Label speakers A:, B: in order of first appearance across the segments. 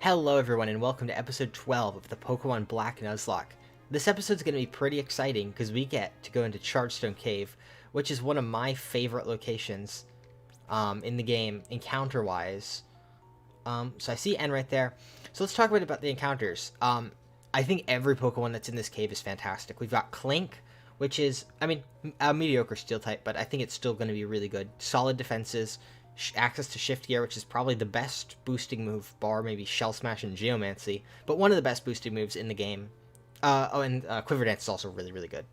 A: Hello everyone and welcome to episode 12 of the Pokémon Black Nuzlocke. This episode's going to be pretty exciting because we get to go into Chargestone Cave, which is one of my favorite locations in the game, encounter-wise. So I see N right there. So let's talk a bit about the encounters. I think every Pokemon that's in this cave is fantastic. We've got Clink, which is, a mediocre steel type, but I think it's still going to be really good. Solid defenses, access to Shift Gear, which is probably the best boosting move, bar maybe Shell Smash and Geomancy, but one of the best boosting moves in the game. And Quiver Dance is also really, really good.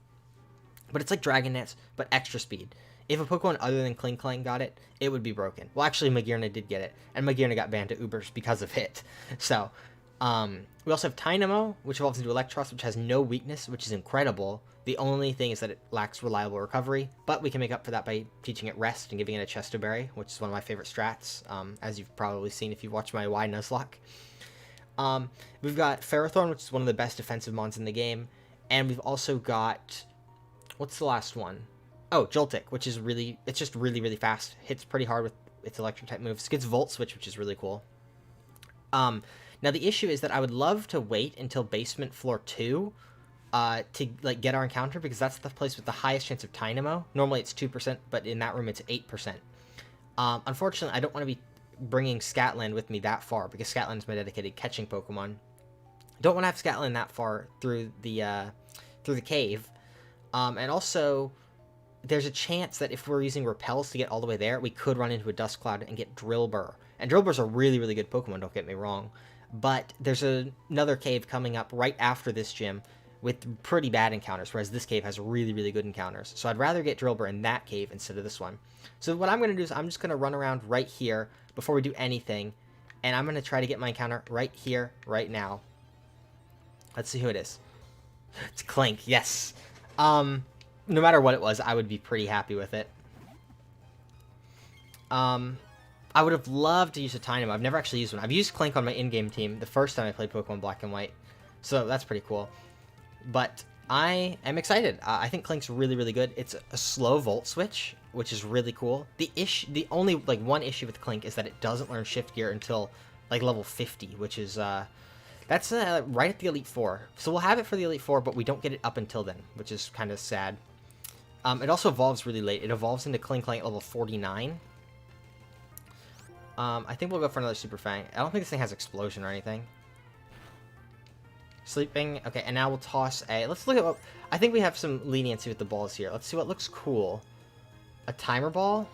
A: But it's like Dragon Dance, but extra speed. If a Pokemon other than Clang got it, it would be broken. Well, actually, Magearna did get it, and Magearna got banned to Ubers because of it. So, we also have Tynamo, which evolves into Electros, which has no weakness, which is incredible. The only thing is that it lacks reliable recovery, but we can make up for that by teaching it Rest and giving it a Chesto Berry, which is one of my favorite strats, as you've probably seen if you've watched my Y Nuzlocke. We've got Ferrothorn, which is one of the best defensive mons in the game, and we've also got, what's the last one? Oh, Joltik, which is it's just really, really fast, hits pretty hard with its electric type moves, gets Volt Switch, which is really cool. Now the issue is that I would love to wait until Basement Floor 2 to get our encounter, because that's the place with the highest chance of Tynamo. Normally it's 2%, but in that room it's 8%. Unfortunately, I don't want to be bringing Scatland with me that far, because Scatland is my dedicated catching Pokemon. Don't want to have Scatland that far through the cave. And also, there's a chance that if we're using Repels to get all the way there, we could run into a Dust Cloud and get Drillbur. And Drillbur's a really, really good Pokemon, don't get me wrong. But there's another cave coming up right after this gym with pretty bad encounters, whereas this cave has really, really good encounters. So I'd rather get Drillbur in that cave instead of this one. So what I'm going to do is I'm just going to run around right here before we do anything, and I'm going to try to get my encounter right here, right now. Let's see who it is. It's Clink, yes. No matter what it was, I would be pretty happy with it. I would have loved to use a Tynamo. I've never actually used one. I've used Clink on my in-game team the first time I played Pokemon Black and White, so that's pretty cool. But I am excited. I think Clink's really, really good. It's a slow Volt Switch, which is really cool. The only one issue with Clink is that it doesn't learn Shift Gear until level 50, which is that's right at the Elite Four. So we'll have it for the Elite Four, but we don't get it up until then, which is kind of sad. It also evolves really late. It evolves into Clink at level 49. I think we'll go for another Super Fang. I don't think this thing has Explosion or anything. Sleeping. Okay, and now we'll toss a... Let's look at what... I think we have some leniency with the balls here. Let's see what looks cool. A Timer Ball?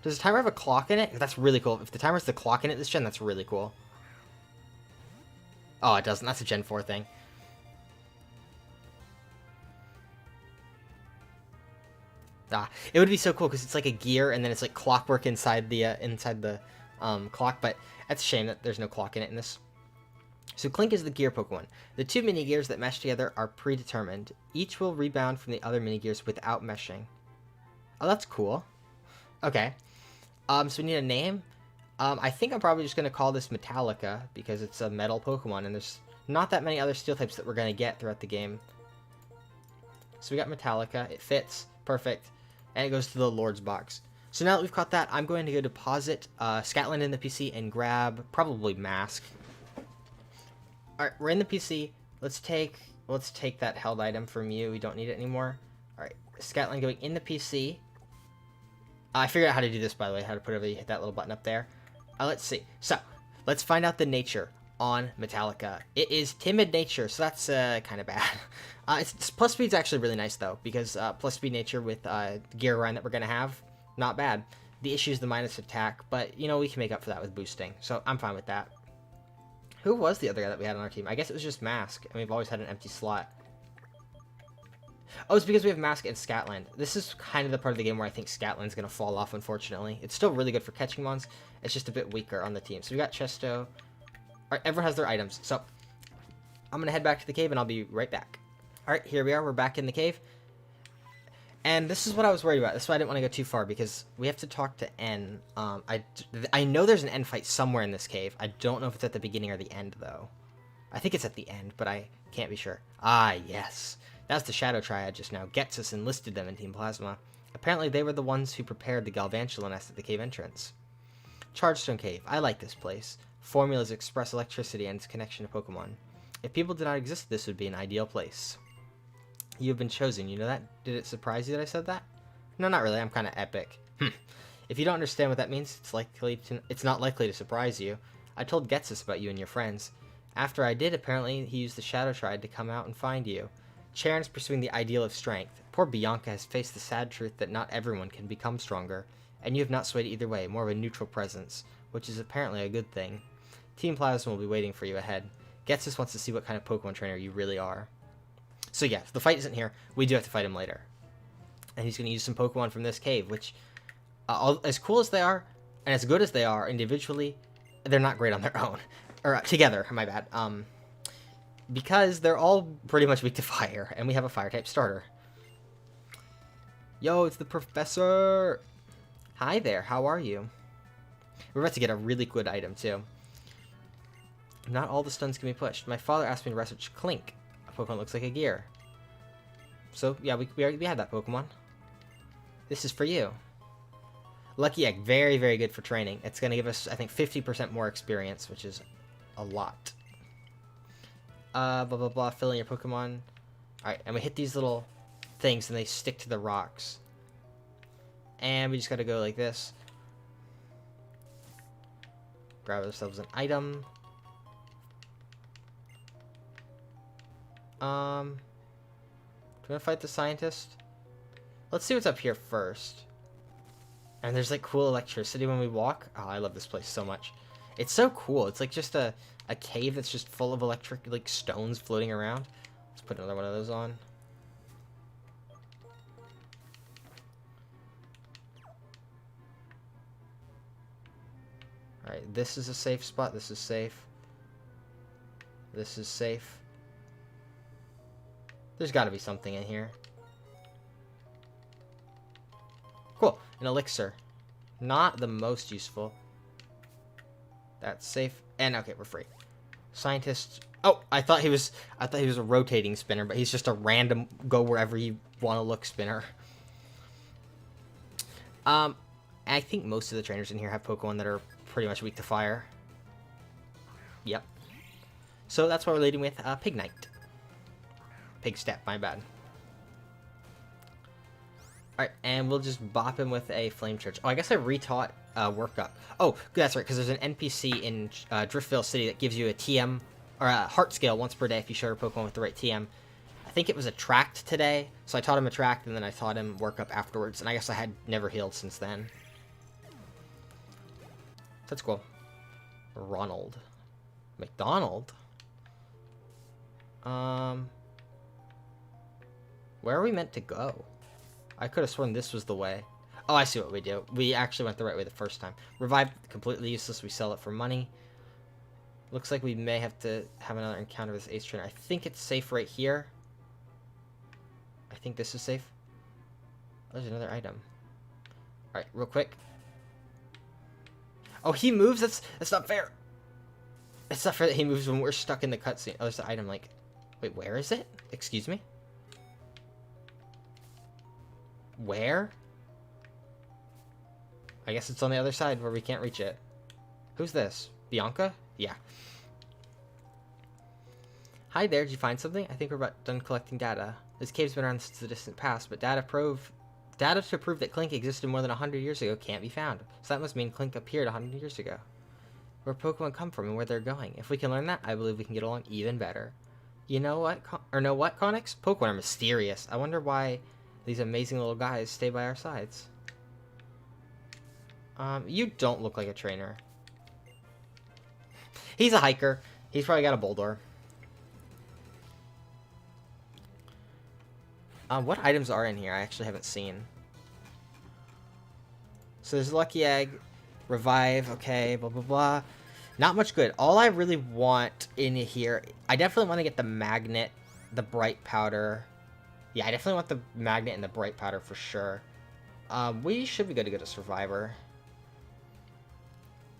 A: Does the timer have a clock in it? That's really cool. If the timer has the clock in it this gen, that's really cool. Oh, it doesn't. That's a Gen 4 thing. It would be so cool because it's like a gear and then it's like clockwork inside the clock, but that's a shame that there's no clock in it in this. So Clink is the gear Pokemon. The two mini gears that mesh together are predetermined. Each will rebound from the other mini gears without meshing. Oh, that's cool. Okay. So we need a name. I think I'm probably just going to call this Metallica because it's a metal Pokemon and there's not that many other steel types that we're going to get throughout the game. So we got Metallica. It fits. Perfect. And it goes to the Lord's box. So now that we've caught that, I'm going to go deposit Scatland in the PC and grab probably Mask. Alright, we're in the PC. Let's take that held item from you. We don't need it anymore. Alright, Scatland going in the PC. I figured out how to do this, by the way, how to hit that little button up there. Let's see. So, let's find out the nature on Metallica. It is Timid Nature, so that's kind of bad. It's plus speed's actually really nice, though, because plus speed nature with gear grind that we're going to have, not bad. The issue is the minus attack, but, we can make up for that with boosting, so I'm fine with that. Who was the other guy that we had on our team? I guess it was just Mask, and we've always had an empty slot. Oh, it's because we have Mask and Scatland. This is kind of the part of the game where I think Scatland's going to fall off, unfortunately. It's still really good for catching mons. It's just a bit weaker on the team. So we got Chesto. Alright, everyone has their items. So, I'm going to head back to the cave, and I'll be right back. Alright, here we are. We're back in the cave. And this is what I was worried about. This is why I didn't want to go too far, because we have to talk to N. I know there's an N fight somewhere in this cave. I don't know if it's at the beginning or the end, though. I think it's at the end, but I can't be sure. Ah, yes. That's the Shadow Triad just now. Ghetsis enlisted them in Team Plasma. Apparently, they were the ones who prepared the Galvantula nest at the cave entrance. Chargestone Cave. I like this place. Formulas express electricity and its connection to Pokemon. If people did not exist, this would be an ideal place. You have been chosen, you know that? Did it surprise you that I said that? No, not really, I'm kind of epic. If you don't understand what that means, it's not likely to surprise you. I told Getsus about you and your friends. After I did, apparently, he used the Shadow Triad to come out and find you. Cheren is pursuing the ideal of strength. Poor Bianca has faced the sad truth that not everyone can become stronger, and you have not swayed either way, more of a neutral presence, which is apparently a good thing. Team Plasma will be waiting for you ahead. Getsus wants to see what kind of Pokemon trainer you really are. So yeah, the fight isn't here. We do have to fight him later. And he's going to use some Pokemon from this cave, which, as cool as they are, and as good as they are individually, they're not great on their own. Or together, my bad. Because they're all pretty much weak to fire, and we have a fire-type starter. Yo, it's the professor! Hi there, how are you? We're about to get a really good item, too. Not all the stuns can be pushed. My father asked me to research Clink. A Pokemon looks like a gear. So, yeah, we had that Pokemon. This is for you. Lucky Egg, very, very good for training. It's going to give us, I think, 50% more experience, which is a lot. Blah, blah, blah, fill in your Pokemon. Alright, and we hit these little things, and they stick to the rocks. And we just got to go like this. Grab ourselves an item. Do we want to fight the scientist? Let's see what's up here first. And there's like cool electricity when we walk. Oh, I love this place so much. It's so cool. It's like just a cave that's just full of electric like stones floating around. Let's put another one of those on. Alright, this is a safe spot. This is safe. This is safe. There's got to be something in here. Cool. An elixir. Not the most useful. That's safe. And okay, we're free. Scientist. Oh, I thought he was a rotating spinner, but he's just a random go wherever you want to look spinner. I think most of the trainers in here have Pokemon that are pretty much weak to fire. Yep. So that's why we're leading with Pignite. Pig Step, my bad. Alright, and we'll just bop him with a Flame Charge. Oh, I guess I retaught Workup. Oh, that's right, because there's an NPC in Driftville City that gives you a TM, or a Heart Scale once per day if you share a Pokemon with the right TM. I think it was Attract today, so I taught him Attract, and then I taught him Workup afterwards, and I guess I had never healed since then. That's cool. Ronald. McDonald? Where are we meant to go? I could have sworn this was the way. Oh, I see what we do. We actually went the right way the first time. Revive, completely useless. We sell it for money. Looks like we may have to have another encounter with this Ace Trainer. I think it's safe right here. I think this is safe. Oh, there's another item. Alright, real quick. Oh, he moves? That's not fair. It's not fair that he moves when we're stuck in the cutscene. Oh, there's the item, like... Wait, where is it? Excuse me? Where? I guess it's on the other side where we can't reach it. Who's this? Bianca? Yeah. Hi there, did you find something? I think we're about done collecting data. This cave's been around since the distant past, but data to prove that Clink existed more than 100 years ago can't be found. So that must mean Clink appeared 100 years ago. Where Pokemon come from and where they're going. If we can learn that, I believe we can get along even better. You know what, Connix? Pokemon are mysterious. I wonder why these amazing little guys stay by our sides. You don't look like a trainer. He's a hiker. He's probably got a Boldor. What items are in here? I actually haven't seen. So there's Lucky Egg, Revive, okay, blah, blah, blah. Not much good. All I really want in here, I definitely want to get the Magnet, the Bright Powder. Yeah, I definitely want the Magnet and the Bright Powder for sure. We should be good to get a Survivor.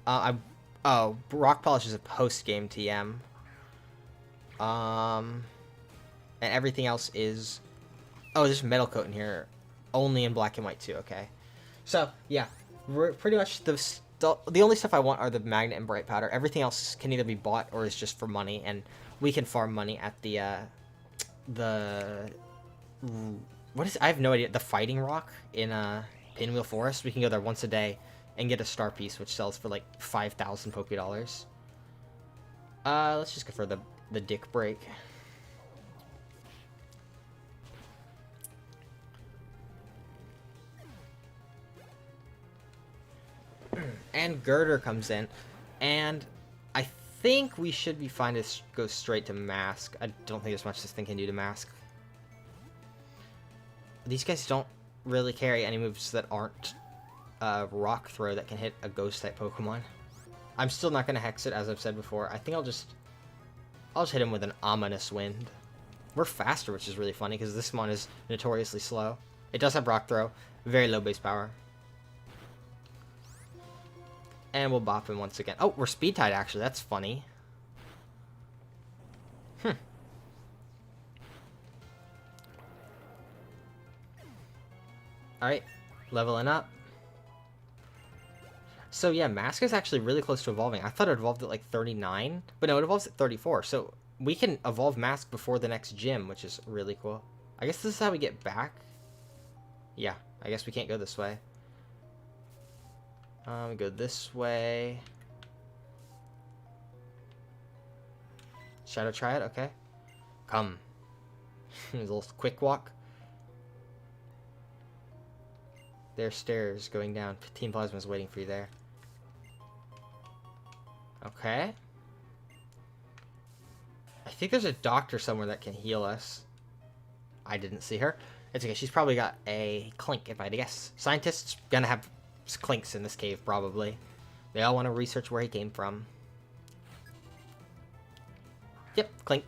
A: Oh, Rock Polish is a post-game TM. And everything else is... Oh, there's Metal Coat in here. Only in black and white too, okay. So, yeah. We're pretty much The only stuff I want are the magnet and bright powder. Everything else can either be bought or is just for money, and we can farm money at the what is it? I have no idea. The fighting rock in Pinwheel Forest. We can go there once a day and get a star piece, which sells for like 5,000 Poké Dollars. Let's just go for the dick break. And Girder comes in, and I think we should be fine to go straight to Mask. I don't think there's much this thing can do to Mask. These guys don't really carry any moves that aren't Rock Throw that can hit a Ghost-type Pokemon. I'm still not going to Hex it, as I've said before. I think I'll just hit him with an Ominous Wind. We're faster, which is really funny, because this mon is notoriously slow. It does have Rock Throw, very low base power. And we'll bop him once again. Oh, we're Speed Tied, actually. That's funny. Alright, leveling up. So yeah, Mask is actually really close to evolving. I thought it evolved at like 39, but no, it evolves at 34. So we can evolve Mask before the next gym, which is really cool. I guess this is how we get back. Yeah, I guess we can't go this way. We go this way. Shadow Triad, okay. Come. A little quick walk. There's stairs going down. Team Plasma's waiting for you there. Okay. I think there's a doctor somewhere that can heal us. I didn't see her. It's okay. She's probably got a Clink, if I had to guess. Scientists gonna have Clinks in this cave, probably. They all want to research where he came from. Yep, Clink.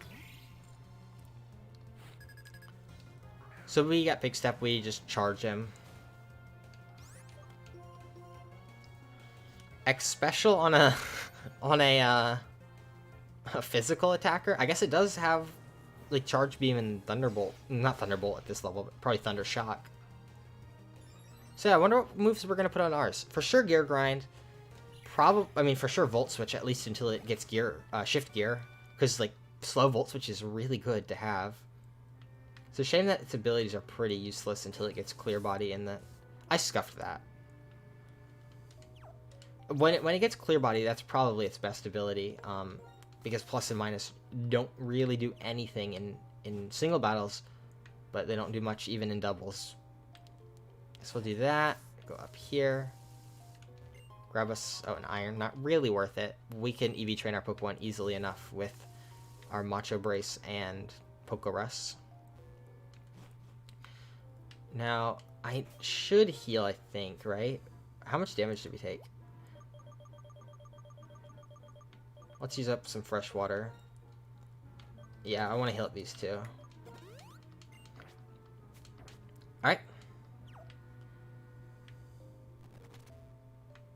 A: So we got Big Step. We just charge him. X special on a physical attacker. I guess it does have like Charge Beam and Thunderbolt. Not Thunderbolt at this level, but probably Thunder Shock. So yeah, I wonder what moves we're gonna put on ours. For sure, Gear Grind. I mean, for sure, Volt Switch, at least until it gets Shift Gear, because like slow Volt Switch is really good to have. It's a shame that its abilities are pretty useless until it gets Clear Body, and I scuffed that. When it gets Clear Body, that's probably its best ability, because Plus and Minus don't really do anything in single battles, but they don't do much even in doubles. So we'll do that. Go up here. Grab us... Oh, an Iron. Not really worth it. We can EV train our Pokemon easily enough with our Macho Brace and Pokerus. Now, I should heal, I think, right? How much damage did we take? Let's use up some fresh water. Yeah, I want to heal up these two. Alright.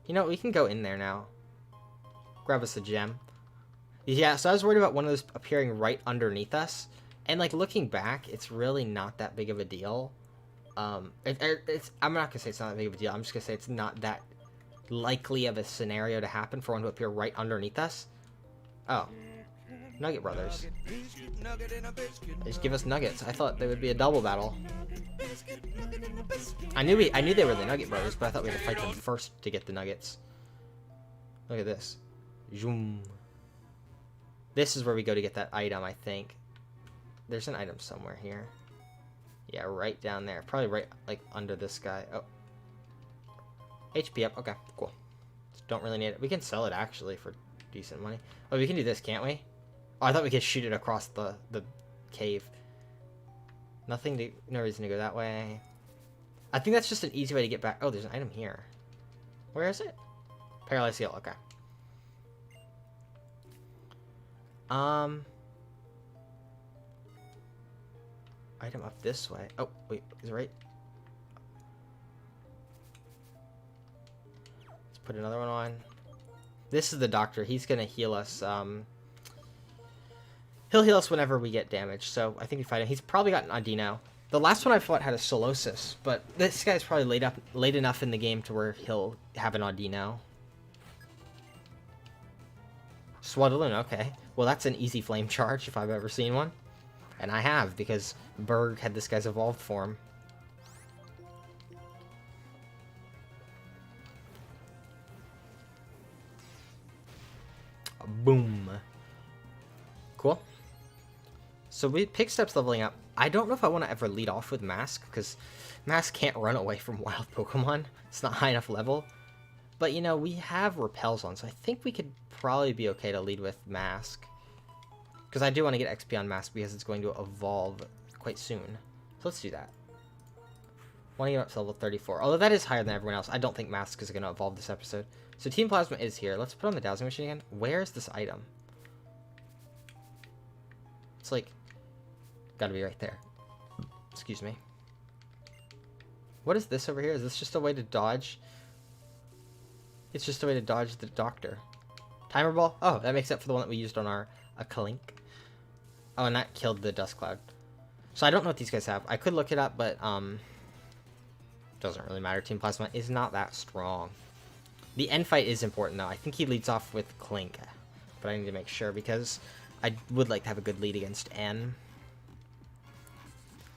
A: You know, we can go in there now. Grab us a gem. Yeah, so I was worried about one of those appearing right underneath us. And, like, looking back, it's really not that big of a deal. I'm not going to say it's not that big of a deal. I'm just going to say it's not that likely of a scenario to happen for one to appear right underneath us. Oh. Nugget Brothers. They just give us nuggets. I thought they would be a double battle. I knew they were the Nugget Brothers, but I thought we had to fight them first to get the nuggets. Look at this. Zoom. This is where we go to get that item, I think. There's an item somewhere here. Yeah, right down there. Probably right, like, under this guy. Oh. HP up. Okay, cool. Don't really need it. We can sell it, actually, for decent money. Oh, we can do this, can't we? Oh, I thought we could shoot it across the cave. No reason to go that way. I think that's just an easy way to get back. Oh, there's an item here. Where is it? Paralyzed Seal, okay. Item up this way. Oh, wait, is it right? Let's put another one on. This is the doctor. He's gonna heal us. He'll heal us whenever we get damaged, so I think we fight him. He's probably got an Audino. The last one I fought had a Solosis, but this guy's probably late enough in the game to where he'll have an Audino. Swaddaloon, okay. Well, that's an easy flame charge if I've ever seen one. And I have, because Berg had this guy's evolved form. Boom. Cool. So we pick steps leveling up. I don't know if I want to ever lead off with Mask, because Mask can't run away from wild Pokemon. It's not high enough level. But, you know, we have Repels on, so I think we could probably be okay to lead with Mask. Because I do want to get XP on Mask because it's going to evolve quite soon. So let's do that. Want to get up to level 34. Although that is higher than everyone else. I don't think Mask is going to evolve this episode. So Team Plasma is here. Let's put on the dowsing machine again. Where is this item? It's like... gotta be right there. Excuse me. What is this over here? Is this just a way to dodge? It's just a way to dodge the doctor. Timer ball? Oh, that makes up for the one that we used on our Clink. Oh, and that killed the dust cloud. So I don't know what these guys have. I could look it up, but doesn't really matter. Team Plasma is not that strong. The end fight is important though. I think he leads off with Clink, but I need to make sure because I would like to have a good lead against N.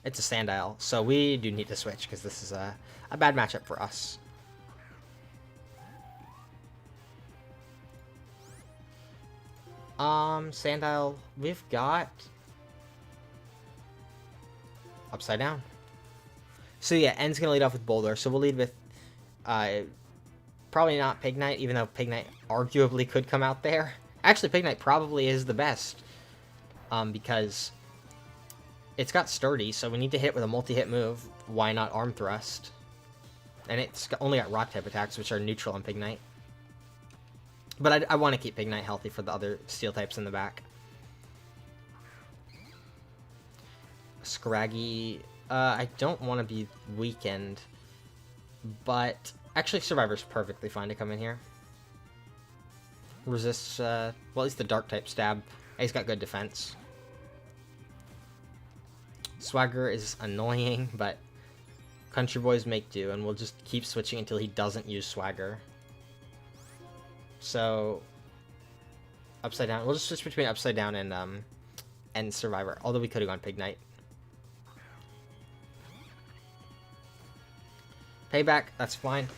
A: It's a Sandile, so we do need to switch because this is a bad matchup for us. Sandile, we've got Upside Down. So yeah, N's gonna lead off with Boulder, so we'll lead with probably not Pignite, even though Pignite arguably could come out there. Actually, Pignite probably is the best, because it's got Sturdy, so we need to hit with a multi-hit move. Why not Arm Thrust? And it's only got Rock-type attacks, which are neutral on Pignite. But I want to keep Pignite healthy for the other Steel types in the back. Scraggy, I don't want to be weakened, but actually Survivor's perfectly fine to come in here. Resists, well, at least the Dark-type stab. He's got good defense. Swagger is annoying, but Country Boys make do, and we'll just keep switching until he doesn't use Swagger. So, Upside Down. We'll just switch between Upside Down and Survivor, although we could have gone Pignite. Payback, that's fine.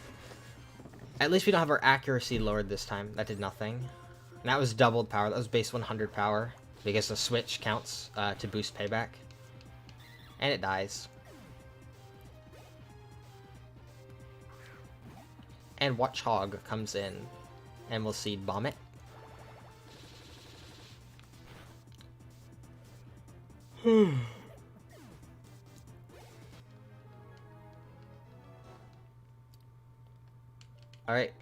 A: At least we don't have our accuracy lowered this time. That did nothing. And that was doubled power. That was base 100 power, because the switch counts to boost Payback. And it dies. And Watchog comes in, and we'll Seed Bomb it. Alright,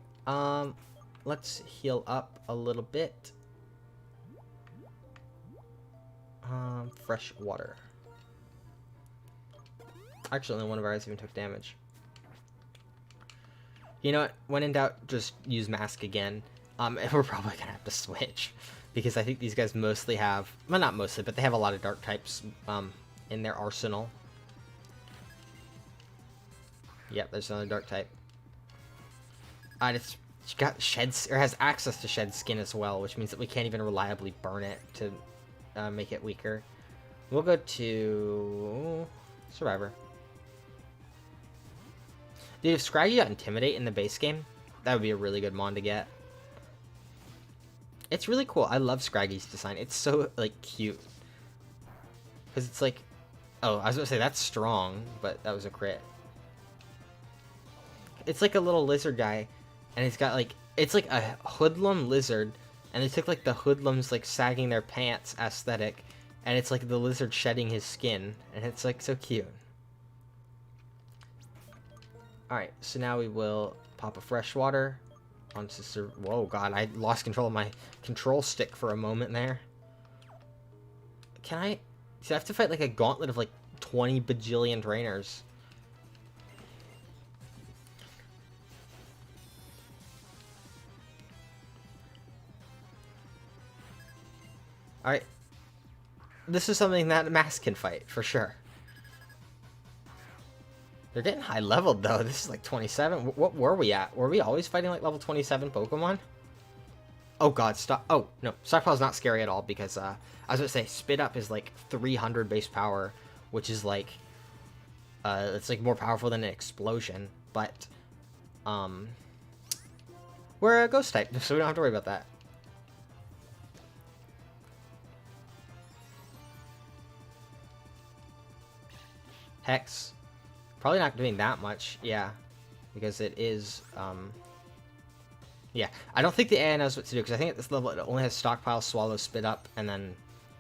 A: let's heal up a little bit. Fresh water. Actually, only one of ours even took damage. You know what? When in doubt, just use Mask again. And we're probably gonna have to switch, because I think these guys mostly have, well, not mostly, but they have a lot of Dark types in their arsenal. Yep, there's another Dark type. It's got sheds, or has access to Shed Skin as well, which means that we can't even reliably burn it to make it weaker. We'll go to Survivor. Dude, if Scraggy got Intimidate in the base game, that would be a really good mon to get. It's really cool. I love Scraggy's design. It's so, like, cute. Because it's like... Oh, I was going to say, that's strong, but that was a crit. It's like a little lizard guy, and he's got, like... It's like a hoodlum lizard, and they took, like, the hoodlums, like, sagging their pants aesthetic, and it's like the lizard shedding his skin, and it's, like, so cute. Alright, so now we will pop a freshwater onto whoa, God, I lost control of my control stick for a moment there. Can I... See, I have to fight, like, a gauntlet of, like, 20 bajillion trainers. Alright. This is something that Mask can fight, for sure. They're getting high leveled though. This is like 27. What were we at? Were we always fighting like level 27 Pokemon? Oh god, stop. Oh, no. Stockpile's not scary at all because, I was going to say, Spit Up is like 300 base power, which is like, it's like more powerful than an explosion, but, we're a ghost type, so we don't have to worry about that. Hex. Probably not doing that much, yeah, because it is, yeah, I don't think the AI knows what to do, because I think at this level it only has Stockpile, Swallow, Spit Up, and then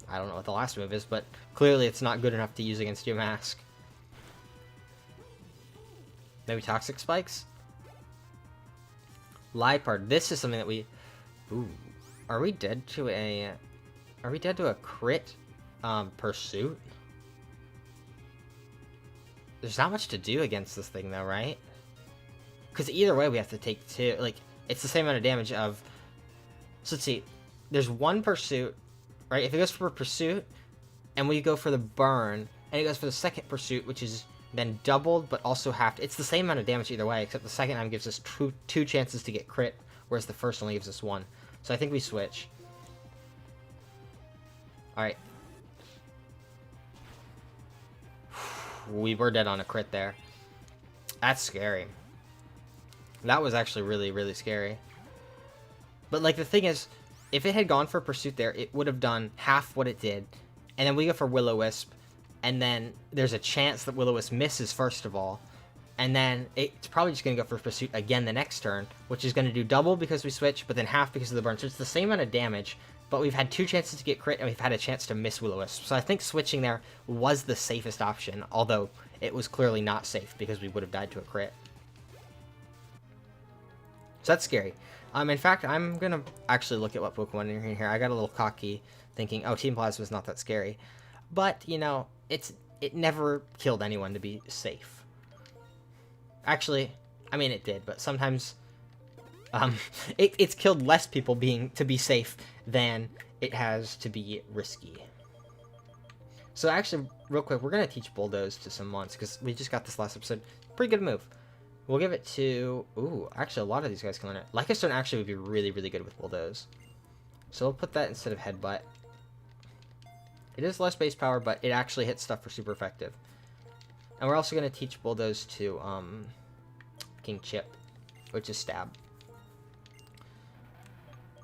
A: I don't know what the last move is, but clearly it's not good enough to use against your Mask. Maybe Toxic Spikes? Liepard. This is something that we... Ooh. Are we dead to a... Are we dead to a crit Pursuit? There's not much to do against this thing, though, right? Because either way, we have to take two. Like, it's the same amount of damage of... So let's see. There's one Pursuit, right? If it goes for a Pursuit, and we go for the Burn, and it goes for the second Pursuit, which is then doubled, but also halved. It's the same amount of damage either way, except the second time gives us two chances to get crit, whereas the first only gives us one. So I think we switch. Alright. We were dead on a crit there. That's scary. That was actually really, really scary. But, like, the thing is, if it had gone for Pursuit there, it would have done half what it did. And then we go for Will-O-Wisp, and then there's a chance that Will-O-Wisp misses, first of all. And then it's probably just going to go for Pursuit again the next turn, which is going to do double because we switch, but then half because of the burn. So it's the same amount of damage, but we've had two chances to get crit, and we've had a chance to miss Will-O-Wisp. So I think switching there was the safest option, although it was clearly not safe because we would have died to a crit. So that's scary. In fact, I'm going to actually look at what Pokemon are in here. I got a little cocky thinking, oh, Team Plasma is not that scary. But, you know, it never killed anyone to be safe. Actually, I mean, it did, but sometimes it's killed less people to be safe than it has to be risky. So actually, real quick, we're going to teach Bulldoze to some months, because we just got this last episode. Pretty good move. We'll give it to... Ooh, actually, a lot of these guys can learn it. Lycostone actually would be really, really good with Bulldoze. So we'll put that instead of Headbutt. It is less base power, but it actually hits stuff for super effective. And we're also going to teach Bulldoze to King Chip, which is Stab.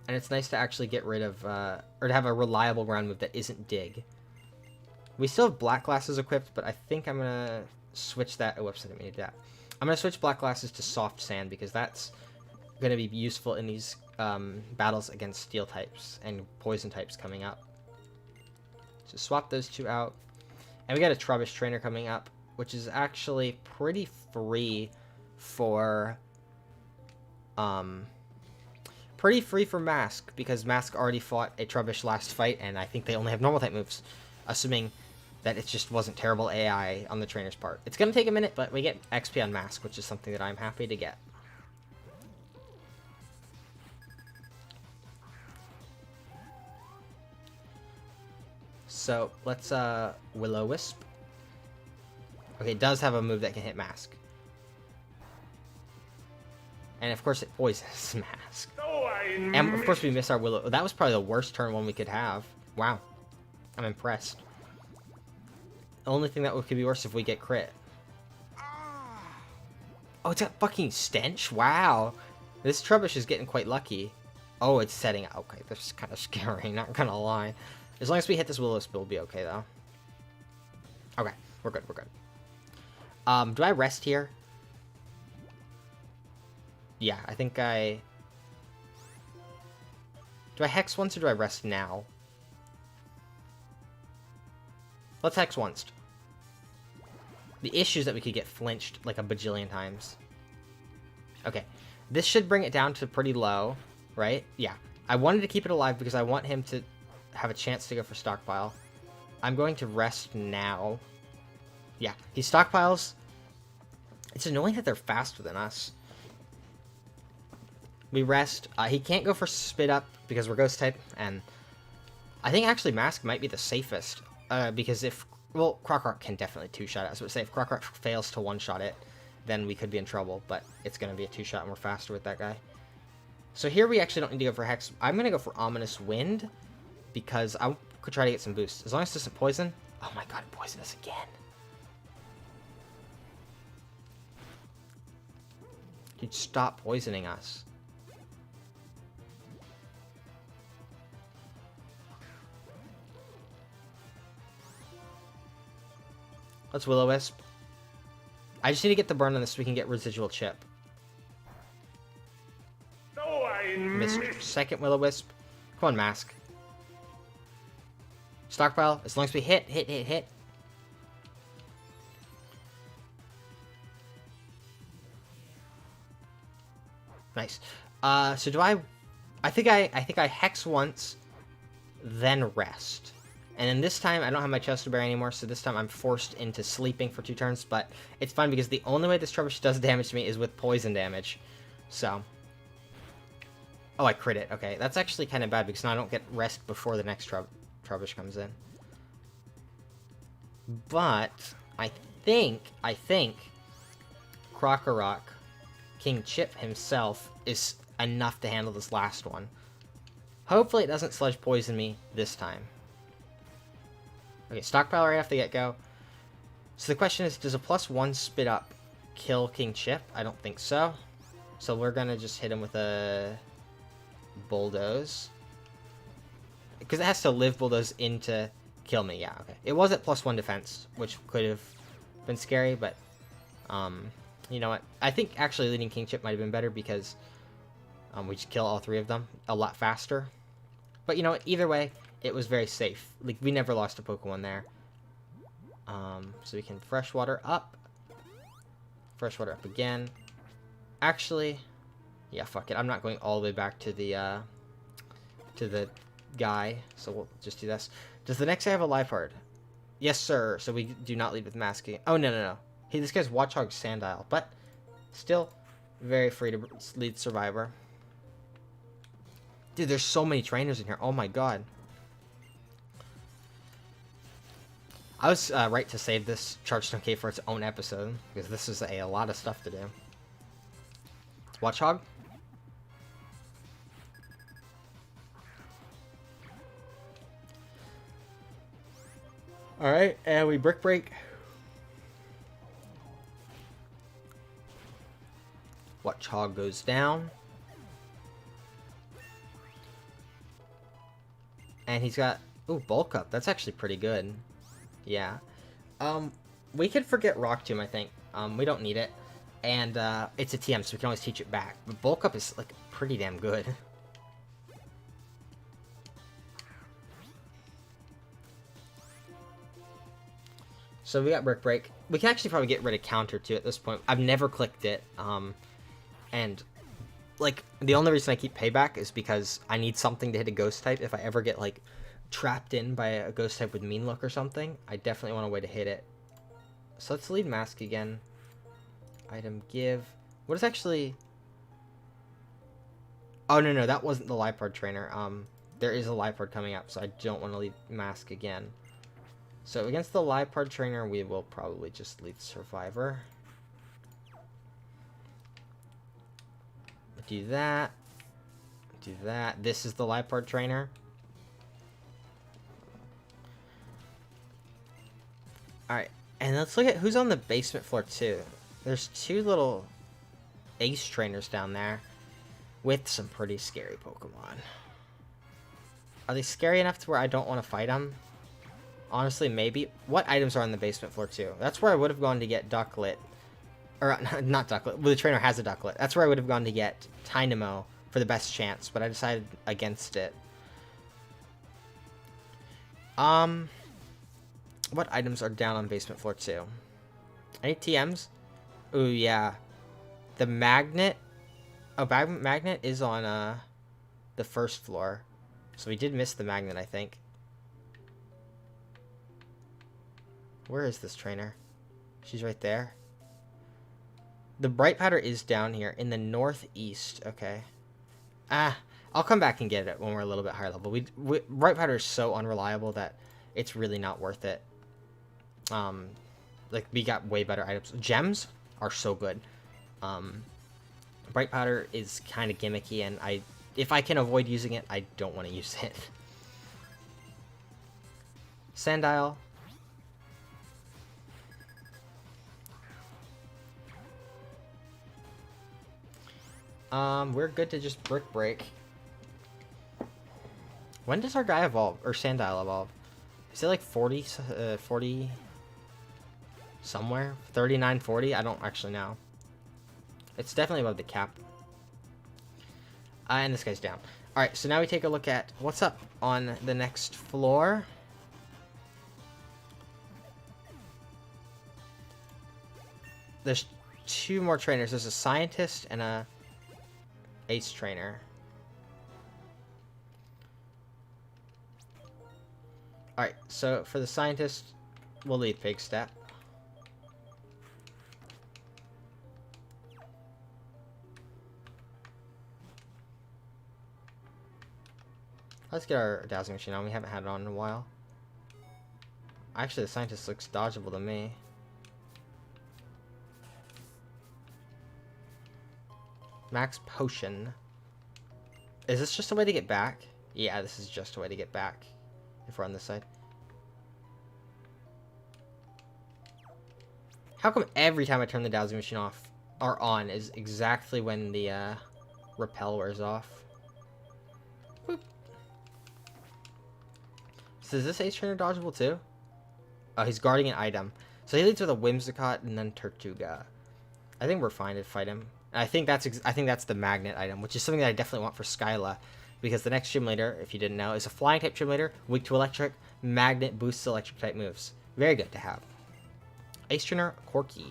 A: And it's nice to actually get rid of, or to have a reliable ground move that isn't Dig. We still have Black Glasses equipped, but I think I'm going to switch that. Oh, whoops, I didn't mean to do that. I'm going to switch Black Glasses to Soft Sand, because that's going to be useful in these battles against Steel types and Poison types coming up. So swap those two out. And we got a Trubbish Trainer coming up, which is actually pretty free for... pretty free for Mask, because Mask already fought a Trubbish last fight, and I think they only have normal type moves, assuming that it just wasn't terrible AI on the trainer's part. It's going to take a minute, but we get XP on Mask, which is something that I'm happy to get. So, let's, Will-O-Wisp. Okay, it does have a move that can hit Mask. And, of course, it poisons Mask. And, of course, we miss our Willow. That was probably the worst turn one we could have. Wow. I'm impressed. The only thing that could be worse if we get crit. Oh, it's got fucking Stench? Wow. This Trubbish is getting quite lucky. Oh, it's setting... Okay, this is kind of scary, not gonna lie. As long as we hit this Will-O-Wisp, we'll be okay, though. Okay, we're good, we're good. Do I rest here? Yeah, I think I... Do I Hex once or do I rest now? Let's Hex once. The issue is that we could get flinched like a bajillion times. Okay. This should bring it down to pretty low, right? Yeah. I wanted to keep it alive because I want him to have a chance to go for Stockpile. I'm going to rest now. Yeah. He stockpiles. It's annoying that they're faster than us. We rest. He can't go for Spit Up because we're Ghost type, and I think actually Mask might be the safest. Because if... Well, Croc can definitely two-shot it. I was going to say, if Croc fails to one-shot it, then we could be in trouble. But it's going to be a two-shot, and we're faster with that guy. So here we actually don't need to go for Hex. I'm going to go for Ominous Wind because I could try to get some boosts. As long as it doesn't poison. Oh my god, it poisoned us again. Dude, stop poisoning us. Let's Will-O-Wisp. I just need to get the burn on this so we can get residual chip.
B: No, I
A: Missed second Will-O-Wisp. Come on, Mask. Stockpile. As long as we hit. Nice. So do I think I hex once, then rest. And then this time, I don't have my chest to bear anymore, so this time I'm forced into sleeping for 2 turns, but it's fine because the only way this Trubbish does damage to me is with poison damage. So. Oh, I crit it. Okay, that's actually kind of bad because now I don't get rest before the next Trubbish comes in. But, I think, Krokorok, King Chip himself, is enough to handle this last one. Hopefully it doesn't Sludge Poison me this time. Okay, stockpile right off the get-go. So the question is, does a +1 spit up kill King Chip? I don't think so. So we're gonna just hit him with a Bulldoze. Because it has to live Bulldoze into kill me, yeah, okay. It was at +1 defense, which could have been scary, but, you know what? I think actually leading King Chip might have been better because we just kill all 3 of them a lot faster. But you know what? Either way, it was very safe. Like, we never lost a Pokemon there. So we can Freshwater up. Freshwater up again. Actually, yeah, fuck it. I'm not going all the way back to the guy, so we'll just do this. Does the next guy have a Liepard? Yes, sir. So we do not lead with masking. Oh, no. Hey, this guy's Watchog Sandile, but still very free to lead Survivor. Dude, there's so many trainers in here. Oh my god. I was right to save this Chargestone Cave for its own episode, because this is a lot of stuff to do. Watchog. Alright, and we Brick Break. Watchog goes down. And he's got... Ooh, Bulk Up. That's actually pretty good. Yeah. We could forget Rock Tomb, I think. We don't need it. And, it's a TM, so we can always teach it back. But Bulk Up is, like, pretty damn good. So we got Brick Break. We can actually probably get rid of Counter, too, at this point. I've never clicked it. And, like, the only reason I keep Payback is because I need something to hit a Ghost type. If I ever get, like, trapped in by a Ghost type with Mean Look or something, I definitely want a way to hit it. So let's lead Mask again. Item Give. What is actually... Oh, no, that wasn't the Liepard trainer. There is a Liepard coming up, so I don't want to lead Mask again. So against the Liepard trainer, we will probably just lead Survivor. Do that. Do that. This is the Liepard trainer. Alright, and let's look at who's on the basement floor, too. There's 2 little ace trainers down there with some pretty scary Pokemon. Are they scary enough to where I don't want to fight them? Honestly, maybe. What items are on the basement floor, too? That's where I would have gone to get Ducklet. Or, not Ducklet. Well, the trainer has a Ducklet. That's where I would have gone to get Tynamo for the best chance, but I decided against it. What items are down on basement floor 2? Any TMs? Ooh, yeah. The magnet... Oh, magnet is on, the first floor. So we did miss the magnet, I think. Where is this trainer? She's right there. The Bright Powder is down here in the northeast. Okay. I'll come back and get it when we're a little bit higher level. Bright Powder is so unreliable that it's really not worth it. Like, we got way better items. Gems are so good. Bright Powder is kind of gimmicky, and if I can avoid using it, I don't want to use it. Sandile. We're good to just Brick Break. When does our guy evolve, or Sandile evolve? Is it like 40 somewhere? 39, 40? I don't actually know. It's definitely above the cap. And this guy's down. Alright, so now we take a look at what's up on the next floor. There's 2 more trainers. There's a scientist and a ace trainer. Alright, so for the scientist, we'll leave Pig Step. Let's get our dowsing machine on. We haven't had it on in a while. Actually, the scientist looks dodgeable to me. Max potion. Is this just a way to get back? Yeah, this is just a way to get back. If we're on this side. How come every time I turn the dowsing machine off or on is exactly when the repel wears off? Boop. So is this ace trainer dodgeable too? Oh, he's guarding an item. So he leads with a Whimsicott and then Tortuga. I think we're fine to fight him. I think that's the magnet item, which is something that I definitely want for Skyla, because the next gym leader, if you didn't know, is a flying type gym leader, weak to electric, magnet boosts electric type moves. Very good to have. Ace trainer Corky.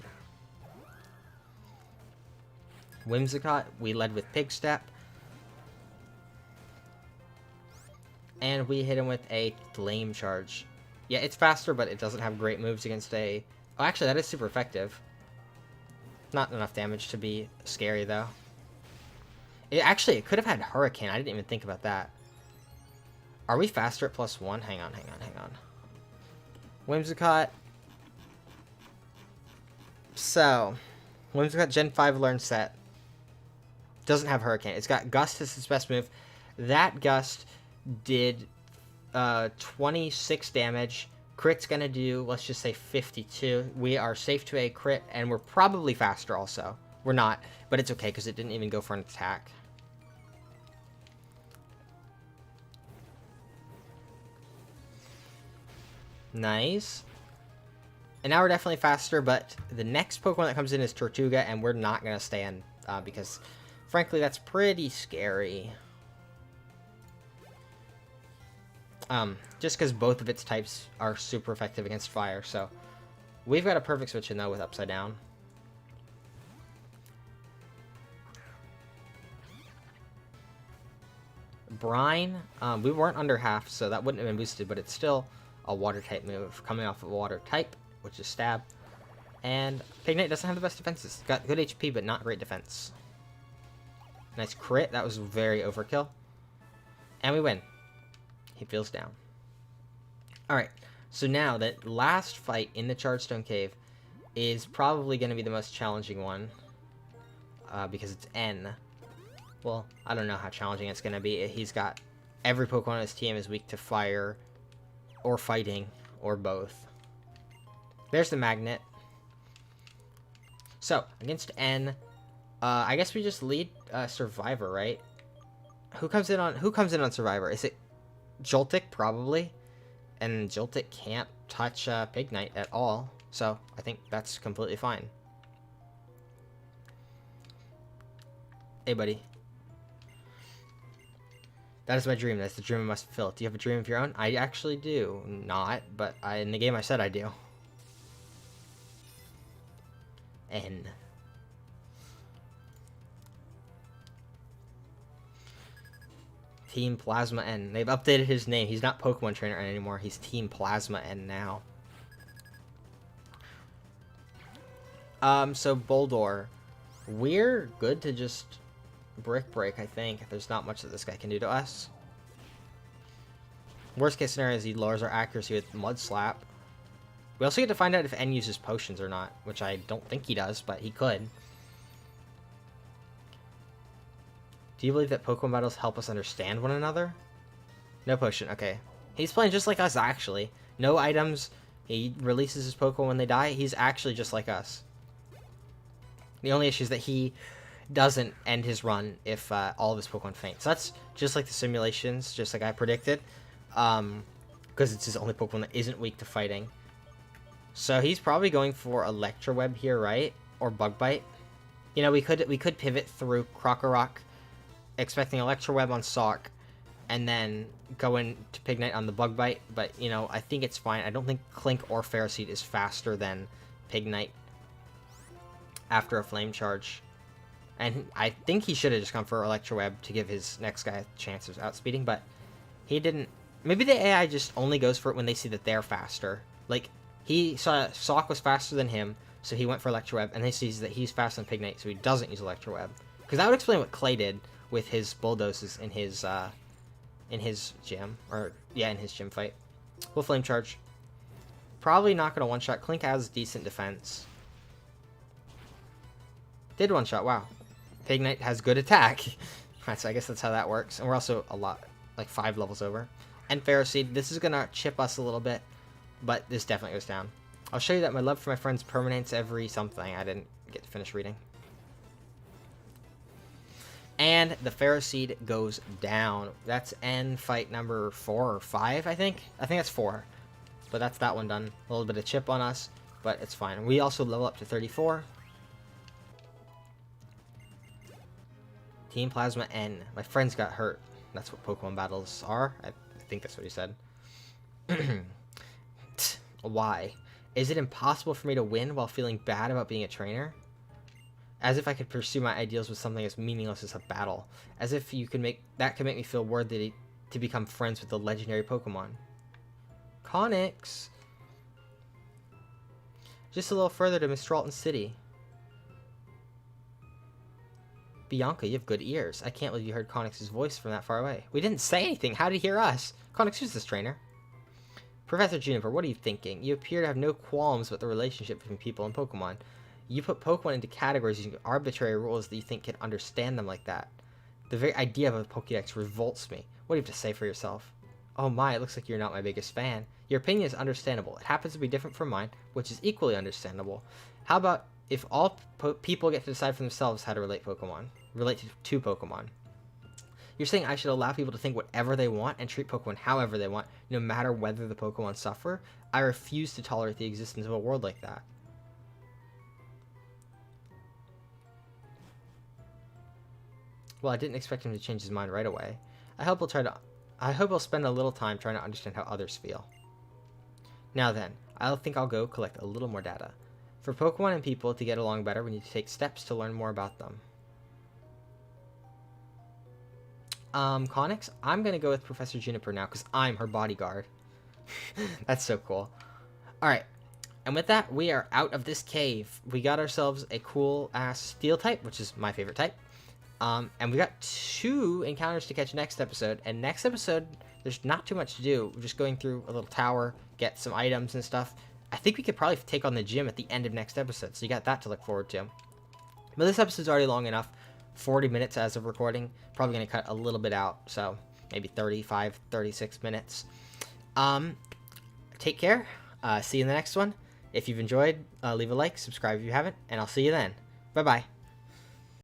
A: Whimsicott, we led with Pig Step. And we hit him with a Flame Charge. Yeah, it's faster, but it doesn't have great moves against a... Oh, actually, that is super effective. Not enough damage to be scary, though. It could have had Hurricane. I didn't even think about that. Are we faster at +1? Hang on. Whimsicott. So, Whimsicott Gen 5 Learn Set. Doesn't have Hurricane. It's got Gust as its best move. That Gust did 26 damage. Crit's gonna do, let's just say 52. We are safe to a crit, and we're probably faster also. We're not, but it's okay because it didn't even go for an attack. Nice. And now we're definitely faster, but the next Pokemon that comes in is Tortuga, and we're not going to stand because, frankly, that's pretty scary. Just because both of its types are super effective against fire, so we've got a perfect switch in, though, with Upside Down. Brine, we weren't under half, so that wouldn't have been boosted, but it's still a water-type move, coming off of a water type, which is Stab. And Pignite doesn't have the best defenses. Got good HP, but not great defense. Nice crit, that was very overkill. And we win. He feels down. Alright, so now that last fight in the Chargestone Cave is probably going to be the most challenging one. Because it's N. Well, I don't know how challenging it's going to be. He's got... Every Pokemon on his team is weak to fire, or fighting, or both. There's the magnet. So, against N, I guess we just lead Survivor, right? Who comes in on Survivor? Is it Joltik? Probably. And Joltik can't touch Pignite at all. So, I think that's completely fine. Hey, buddy. That is my dream. That's the dream I must fulfill. Do you have a dream of your own? I actually do. Not, but in the game I said I do. N. Team Plasma N. They've updated his name. He's not Pokemon Trainer N anymore. He's Team Plasma N now. So Boldor. We're good to just Brick Break, I think. There's not much that this guy can do to us. Worst case scenario is he lowers our accuracy with Mud Slap. We also get to find out if N uses potions or not, which I don't think he does, but he could. Do you believe that Pokemon battles help us understand one another? No potion. Okay. He's playing just like us, actually. No items. He releases his Pokemon when they die. He's actually just like us. The only issue is that he doesn't end his run if all of his Pokemon faint. So that's just like the simulations, just like I predicted. Because it's his only Pokemon that isn't weak to fighting. So he's probably going for Electroweb here, right? Or Bug Bite. You know, we could pivot through Krokorok, expecting Electroweb on Sock, and then go into Pignite on the Bug Bite. But, you know, I think it's fine. I don't think Clink or Ferroseed is faster than Pignite after a Flame Charge. And I think he should have just gone for Electroweb to give his next guy a chance of outspeeding, but he didn't. Maybe the AI just only goes for it when they see that they're faster. Like, he saw Sock was faster than him, so he went for Electroweb, and he sees that he's faster than Pignite, so he doesn't use Electroweb. Because that would explain what Clay did with his Bulldozes in his gym. Or, yeah, in his gym fight. We'll Flame Charge. Probably not going to one-shot. Clink has decent defense. Did one-shot, wow. Pignite has good attack. So I guess that's how that works. And we're also a lot, like 5 levels over. And Ferroseed, this is going to chip us a little bit, but this definitely goes down. I'll show you that my love for my friends permanents every something. I didn't get to finish reading. And the Ferroseed goes down. That's end fight number 4 or 5, I think. I think that's 4. But that's that one done. A little bit of chip on us, but it's fine. We also level up to 34. Team Plasma N. My friends got hurt. That's what Pokemon battles are. I think that's what he said. Why? Is it impossible for me to win while feeling bad about being a trainer? As if I could pursue my ideals with something as meaningless as a battle. As if you could that could make me feel worthy to become friends with the legendary Pokemon. Connix. Just a little further to Mistralton City. Bianca, you have good ears. I can't believe you heard Connix's voice from that far away. We didn't say anything. How did he hear us? Connix, who's this trainer? Professor Juniper, what are you thinking? You appear to have no qualms about the relationship between people and Pokemon. You put Pokemon into categories using arbitrary rules that you think can understand them like that. The very idea of a Pokédex revolts me. What do you have to say for yourself? Oh my, it looks like you're not my biggest fan. Your opinion is understandable. It happens to be different from mine, which is equally understandable. How about if all people get to decide for themselves how to relate to Pokemon? You're saying I should allow people to think whatever they want and treat Pokemon however they want, no matter whether the Pokemon suffer? I refuse to tolerate the existence of a world like that. Well, I didn't expect him to change his mind right away. I hope he'll spend a little time trying to understand how others feel. Now then, I think I'll go collect a little more data. For Pokemon and people to get along better, we need to take steps to learn more about them. Connix, I'm going to go with Professor Juniper now because I'm her bodyguard. That's so cool. Alright, and with that, we are out of this cave. We got ourselves a cool-ass steel type, which is my favorite type. And we got 2 encounters to catch next episode. And next episode, there's not too much to do. We're just going through a little tower, get some items and stuff. I think we could probably take on the gym at the end of next episode, so you got that to look forward to. But this episode's already long enough. 40 minutes as of recording. Probably going to cut a little bit out, so maybe 35, 36 minutes. Take care. See you in the next one. If you've enjoyed, leave a like, subscribe if you haven't, and I'll see you then. Bye-bye.